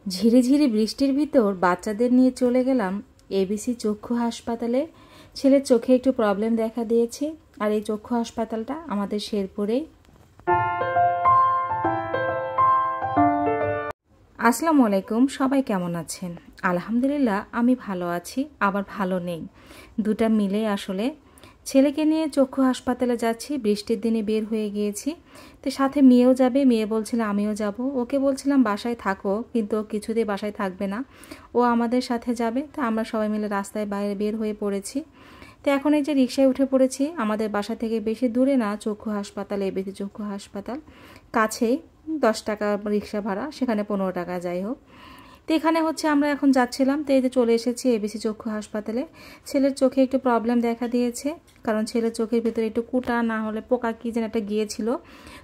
ঝিরিঝিরি বৃষ্টির ভিতর বাচ্চাদের নিয়ে চলে গেলাম এবিসি চক্ষু হাসপাতালে। ছেলের চোখে একটু প্রবলেম দেখা দিয়েছে, আর এই চক্ষু হাসপাতালটা আমাদের শেরপুরেই। আসসালামু আলাইকুম, সবাই কেমন আছেন? আলহামদুলিল্লাহ আমি ভালো আছি, আবার ভালো নেই, দুটা মিলে আসলে। ছেলেকে নিয়ে চক্ষু হাসপাতালে যাচ্ছি, বৃষ্টির দিনে বের হয়ে গিয়েছি, তো সাথে মেয়েও যাবে। মেয়ে বলছিল আমিও যাব, ওকে বলছিলাম বাসায় থাকো, কিন্তু ও কিছুতেই বাসায় থাকবে না, ও আমাদের সাথে যাবে। তো আমরা সবাই মিলে রাস্তায় বাইরে বের হয়ে পড়েছি। তো এখন এই যে রিক্সায় উঠে পড়েছি, আমাদের বাসা থেকে বেশি দূরে না চক্ষু হাসপাতাল, এবিসি চক্ষু হাসপাতাল কাছেই, 10 টাকা রিক্সা ভাড়া, সেখানে 15 টাকা যাই হোক। তো এখানে হচ্ছে আমরা এখন যাচ্ছিলাম, তো এই যে চলে এসেছি এবিসি চক্ষু হাসপাতালে। ছেলের চোখে একটু প্রবলেম দেখা দিয়েছে, কারণ ছেলের চোখের ভিতরে একটু কুটা না হলে পোকা কি যেন একটা গিয়েছিল।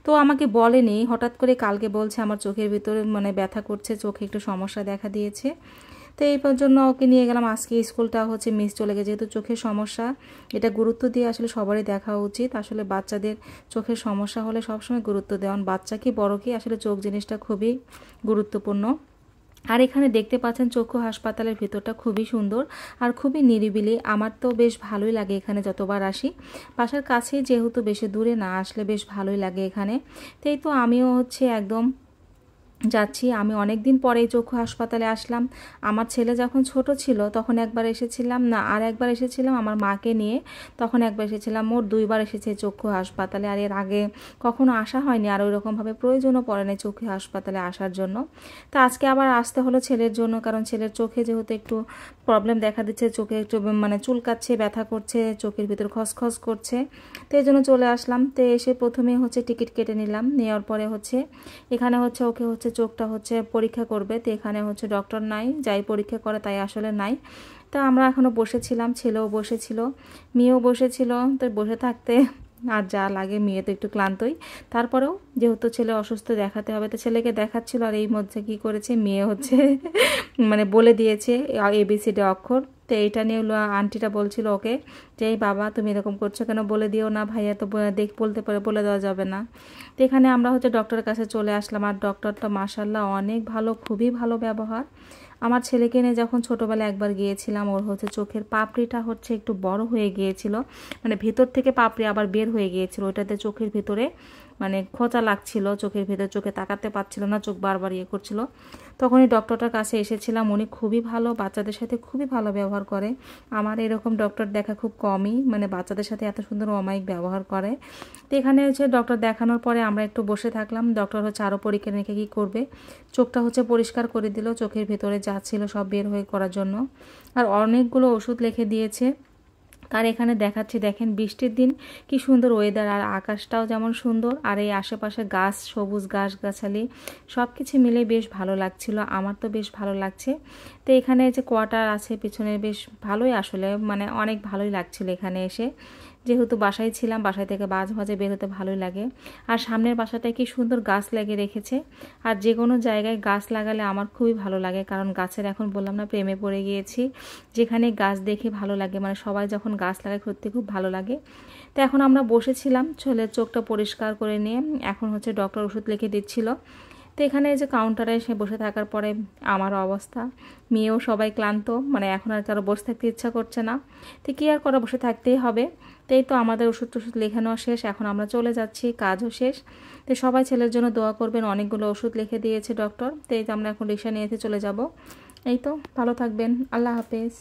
তো আমাকে বলেনি, হঠাৎ করে কালকে বলছে আমার চোখের ভিতরে ব্যথা করছে, চোখে একটু সমস্যা দেখা দিয়েছে। তো এই জন্য ওকে নিয়ে গেলাম। আজকে স্কুলটা হচ্ছে মিস চলে গেছে, যেহেতু চোখের সমস্যা, এটা গুরুত্ব দিয়ে আসলে সবারই দেখা উচিত। আসলে বাচ্চাদের চোখের সমস্যা হলে সবসময় গুরুত্ব দেওয়ান, বাচ্চা কি বড় কি, আসলে চোখ জিনিসটা খুবই গুরুত্বপূর্ণ। আর এখানে দেখতে পাচ্ছেন চক্ষু হাসপাতালের ভিতরটা খুবই সুন্দর আর খুবই নিরিবিলি। আমার তো বেশ ভালোই লাগে এখানে যতবার আসি, বাসার কাছে যেহেতু বেশি দূরে না, আসলে বেশ ভালোই লাগে এখানে। তো এই তো আমিও হচ্ছে একদম যাচ্ছি। আমি অনেক দিন পরেই চক্ষু হাসপাতালে আসলাম। আমার ছেলে যখন ছোট ছিল তখন একবার এসেছিলাম, না আর একবার এসেছিলাম আমার মাকে নিয়ে, তখন একবার এসেছিলাম। মোট 2বার এসেছে চক্ষু হাসপাতালে, আর এর আগে কখনো আসা হয়নি, আর ওইরকমভাবে প্রয়োজনও পড়ে না চক্ষু হাসপাতালে আসার জন্য। তো আজকে আবার আসতে হলো ছেলের জন্য, কারণ ছেলের চোখে যেহেতু একটু প্রবলেম দেখা দিচ্ছে, চোখে একটু চুলকাচ্ছে, ব্যথা করছে, চোখের ভিতর খসখস করছে। তো এই জন্য চলে আসলাম। তো এসে প্রথমে হচ্ছে টিকিট কেটে নিলাম, নেওয়ার পরে হচ্ছে এখানে হচ্ছে ওকে হচ্ছে চোখটা হচ্ছে পরীক্ষা করবে। তো এখানে হচ্ছে ডক্টর নাই, যাই পরীক্ষা করে তাই আসলে নাই। তো আমরা এখনও বসেছিলাম, ছেলেও বসেছিল, মেয়েও বসেছিল। তো বসে থাকতে আর যা লাগে, মেয়ে তো একটু ক্লান্তই, তারপরেও যেহেতু ছেলে অসুস্থ দেখাতে হবে, তো ছেলেকে দেখাচ্ছিল। আর এই মধ্যে কি করেছে, মেয়ে হচ্ছে বলে দিয়েছে এবিসিডি অক্ষর। তো এইটা নিয়ে আন্টিটা বলছিল ওকে যে এই বাবা তুমি এরকম করছো কেন, বলে দিও না, ভাইয়া তো বলতে পারে, বলে দেওয়া যাবে না। তো এখানে আমরা হচ্ছে ডক্টরের কাছে চলে আসলাম, আর ডক্টরটা মাশাআল্লাহ অনেক ভালো, খুবই ভালো ব্যবহার। আমার ছেলেকে নিয়ে যখন ছোটোবেলায় একবার গিয়েছিলাম, ওর হচ্ছে চোখের পাপড়িটা হচ্ছে একটু বড় হয়ে গিয়েছিল, ভেতর থেকে পাপড়ি আবার বের হয়ে গিয়েছিল, ওইটাতে চোখের ভিতরে খোঁচা লাগছিল, চোখের ভিতরে চোখে তাকাতে পারছিল না, চোখ বারবার ইয়ে করছিল। তখনই ডক্টরটার কাছে এসেছিলাম, উনি খুবই ভালো, বাচ্চাদের সাথে খুবই ভালো ব্যবহার করে। আমার এরকম ডক্টর দেখা খুব কমই, বাচ্চাদের সাথে এত সুন্দর অমায়িক ব্যবহার করে। তো এখানে হচ্ছে ডক্টর দেখানোর পরে আমরা একটু বসে থাকলাম। ডক্টর হচ্ছে আরও পরীক্ষা নিরীক্ষা কী করবে, চোখটা হচ্ছে পরিষ্কার করে দিল, চোখের ভেতরে যা ছিল সব বের হয়ে করার জন্য, আর অনেকগুলো ওষুধ লিখে দিয়েছে। আর এখানে দেখাচ্ছি, দেখেন বৃষ্টির দিন কি সুন্দর ওয়েদার, আর আকাশটাও যেমন সুন্দর, আর এই আশেপাশে গাছ, সবুজ গাছগাছালি সব কিছু মিলে বেশ ভালো লাগছিল, আমার তো বেশ ভালো লাগছে। তো এখানে যে কোয়ার্টার আছে পিছনে, বেশ ভালোই আসলে, অনেক ভালোই লাগছিল এখানে এসে, যেহেতু বাসায় ছিলাম, বাসায় থেকে মাঝে মাঝে বের হতে ভালোই লাগে। আর সামনের বাসাটায় কি সুন্দর গাছ লাগিয়ে রেখেছে, আর যে কোনো জায়গায় গাছ লাগালে আমার খুবই ভালো লাগে, কারণ গাছের এখন বললাম না প্রেমে পড়ে গিয়েছি, যেখানে গাছ দেখে ভালো লাগে, সবাই যখন গাছ লাগায় সত্যি খুব ভালো লাগে। তো এখন আমরা বসেছিলাম, ছেলের চোখটা পরিষ্কার করে নিয়ে এখন হচ্ছে ডক্টর ওষুধ লিখে দিচ্ছিল। তো এখানে যে কাউন্টারে এসে বসে থাকার পরে আমার অবস্থা, মেয়েও সবাই ক্লান্ত, এখন আর কারো বসে থাকতে ইচ্ছা করছে না। তো কী আর করা, বসে থাকতেই হবে। তো এই তো আমাদের ওষুধ টষুধ লেখানো শেষ, এখন আমরা চলে যাচ্ছি, কাজও শেষ। তো সবাই ছেলের জন্য দোয়া করবেন, অনেকগুলো ওষুধ লিখে দিয়েছে ডক্টর। তো এই তো আমরা এখন রিক্সা নিয়ে চলে যাব। এই তো, ভালো থাকবেন, আল্লাহ হাফেজ।